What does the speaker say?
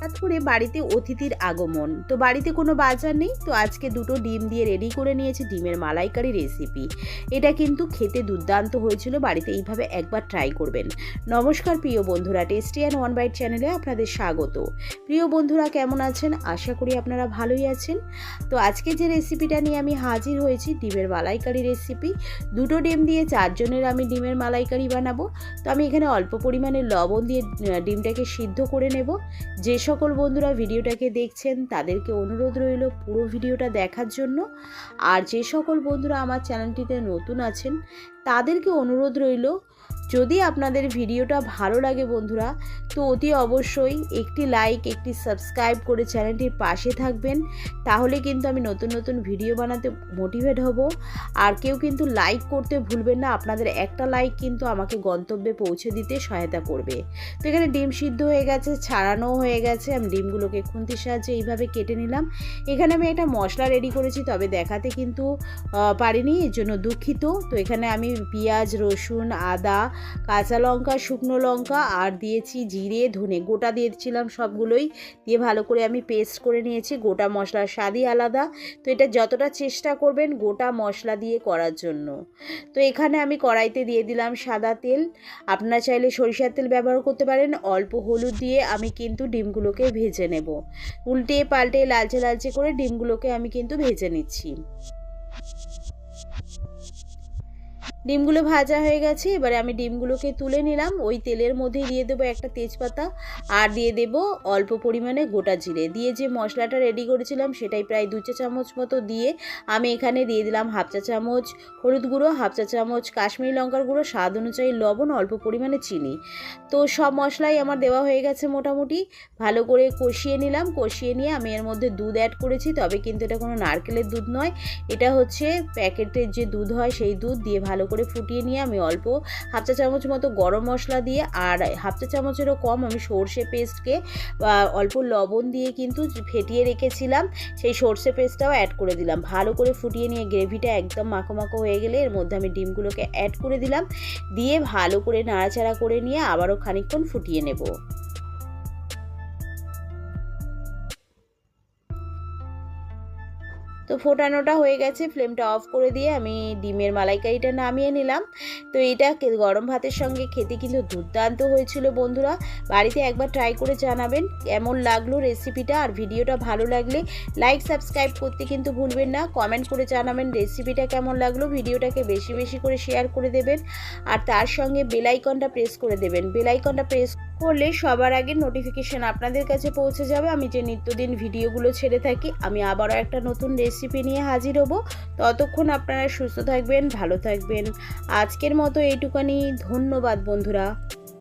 হঠাৎ করে বাড়িতে অতিথির আগমন, তো বাড়িতে কোনো বাজার নেই, তো আজকে দুটো ডিম দিয়ে রেডি করে নিয়েছি ডিমের মালাইকারি রেসিপি। এটা কিন্তু খেতে দুর্দান্ত হয়েছিল, বাড়িতে এইভাবে একবার ট্রাই করবেন। নমস্কার প্রিয় বন্ধুরা, টেস্টি অ্যান্ড ওয়ান বাইট চ্যানেলে আপনাদের স্বাগত। প্রিয় বন্ধুরা, কেমন আছেন? আশা করি আপনারা ভালোই আছেন। তো আজকে যে রেসিপিটা নিয়ে আমি হাজির হয়েছি, ডিমের মালাইকারি রেসিপি। দুটো ডিম দিয়ে 4 জনের আমি ডিমের মালাইকারি বানাবো। তো আমি এখানে অল্প পরিমাণে লবণ দিয়ে ডিমটাকে সিদ্ধ করে নেব। যে সকল বন্ধুরা ভিডিওটাকে দেখছেন তাদেরকে অনুরোধ রইল পুরো ভিডিওটা দেখার জন্য। আর যে সকল বন্ধুরা আমার চ্যানেলটিতে নতুন আছেন তাদেরকে অনুরোধ রইল, যদি আপনাদের ভিডিওটা ভালো লাগে বন্ধুরা, তো অতি অবশ্যই একটি লাইক, একটি সাবস্ক্রাইব করে চ্যানেলটির পাশে থাকবেন। তাহলে কিন্তু আমি নতুন নতুন ভিডিও বানাতে মোটিভেট হব। আর কেউ কিন্তু লাইক করতে ভুলবেন না, আপনাদের একটা লাইক কিন্তু আমাকে গন্তব্যে পৌঁছে দিতে সহায়তা করবে। তো এখানে ডিম সিদ্ধ হয়ে গেছে, ছাড়ানো হয়ে গেছে। আমি ডিমগুলোকে খুন্তির সাহায্যে এইভাবে কেটে নিলাম। এখানে আমি একটা মশলা রেডি করেছি, তবে দেখাতে কিন্তু পারিনি, এর জন্য দুঃখিত। তো এখানে আমি পেঁয়াজ, রসুন, আদা, কাঁচা লঙ্কা, শুকনো লঙ্কা আর দিয়েছি জিরে, ধনে গোটা দিয়েছিলাম, সবগুলোই দিয়ে ভালো করে আমি পেস্ট করে নিয়েছি। গোটা মশলার স্বাদই আলাদা, তো এটা যতটা চেষ্টা করবেন গোটা মশলা দিয়ে করার জন্য। তো এখানে আমি কড়াইতে দিয়ে দিলাম সাদা তেল, আপনারা চাইলে সরিষার তেল ব্যবহার করতে পারেন। অল্প হলুদ দিয়ে আমি কিন্তু ডিমগুলোকে ভেজে নেব। উল্টে পাল্টে লালচে লালচে করে ডিমগুলোকে আমি কিন্তু ভেজে নিচ্ছি। ডিমগুলো ভাজা হয়ে গেছে, এবারে আমি ডিমগুলোকে তুলে নিলাম। ওই তেলের মধ্যেই দিয়ে দেবো একটা তেজপাতা আর দিয়ে দেব অল্প পরিমাণে গোটা জিরে। দিয়ে যে মশলাটা রেডি করেছিলাম সেটাই প্রায় 2 চা চামচ মতো দিয়ে আমি এখানে দিয়ে দিলাম 1/2 চা চামচ হলুদ গুঁড়ো, 1/2 চা চামচ কাশ্মীরি লঙ্কার গুঁড়ো, স্বাদ অনুযায়ী লবণ, অল্প পরিমাণে চিনি। তো সব মশলাই আমার দেওয়া হয়ে গেছে মোটামুটি। ভালো করে কষিয়ে নিলাম। কষিয়ে নিয়ে আমি এর মধ্যে দুধ অ্যাড করেছি, তবে কিন্তু এটা কোনো নারকেলের দুধ নয়, এটা হচ্ছে প্যাকেটের যে দুধ হয় সেই দুধ দিয়ে ভালো করে ফুটিয়ে নিয়ে আমি অল্প 1/2 চা চামচ মতো গরম মশলা দিয়ে আর 1/2 চা চামচেরও কম আমি সর্ষে পেস্টকে অল্প লবণ দিয়ে কিন্তু ফেটিয়ে রেখেছিলাম, সেই সর্ষে পেস্টটাও অ্যাড করে দিলাম। ভালো করে ফুটিয়ে নিয়ে গ্রেভিটা একদম মাখো মাখো হয়ে গেলে এর মধ্যে আমি ডিমগুলোকে অ্যাড করে দিলাম। দিয়ে ভালো করে নাড়াচাড়া করে নিয়ে আবারও খানিকক্ষণ ফুটিয়ে নেব। তো ফোটানোটা হয়ে গেছে, ফ্লেমটা অফ করে দিয়ে আমি ডিমের মালাইকারিটা নামিয়ে নিলাম। তো এটা গরম ভাতের সঙ্গে খেতে কিন্তু দুর্দান্ত হয়েছিল বন্ধুরা। বাড়িতে একবার ট্রাই করে জানাবেন কেমন লাগলো রেসিপিটা। আর ভিডিওটা ভালো লাগলে লাইক সাবস্ক্রাইব করতে কিন্তু ভুলবেন না। কমেন্ট করে জানাবেন রেসিপিটা কেমন লাগলো। ভিডিওটাকে বেশি বেশি করে শেয়ার করে দেবেন আর তার সঙ্গে বেল আইকনটা প্রেস করে দেবেন। বেল আইকনটা প্রেস করলে সবার আগে নোটিফিকেশন আপনাদের কাছে পৌঁছে যাবে আমি যে নিত্যদিন ভিডিওগুলো ছেড়ে থাকি। আমি আবারও একটা নতুন রেসিপি নিয়ে হাজির হব। ততক্ষণ আপনারা সুস্থ থাকবেন, ভালো থাকবেন। আজকের মতো এইটুখানি। ধন্যবাদ বন্ধুরা।